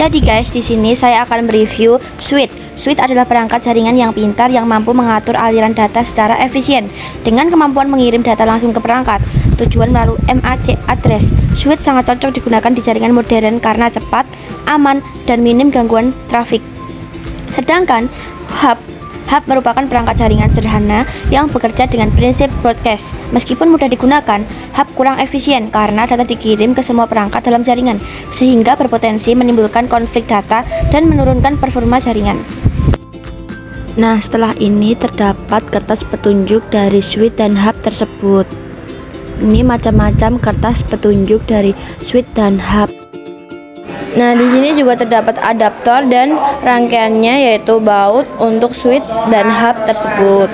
Jadi guys, di sini saya akan mereview Switch. Switch adalah perangkat jaringan yang pintar yang mampu mengatur aliran data secara efisien dengan kemampuan mengirim data langsung ke perangkat. Tujuan melalui MAC address. Switch sangat cocok digunakan di jaringan modern karena cepat, aman, dan minim gangguan trafik. Sedangkan hub merupakan perangkat jaringan sederhana yang bekerja dengan prinsip broadcast. Meskipun mudah digunakan, hub kurang efisien karena data dikirim ke semua perangkat dalam jaringan, sehingga berpotensi menimbulkan konflik data dan menurunkan performa jaringan. Nah, setelah ini terdapat kertas petunjuk dari switch dan hub tersebut. Ini macam-macam kertas petunjuk dari switch dan hub. Nah, di sini juga terdapat adaptor dan rangkaiannya, yaitu baut untuk switch dan hub tersebut.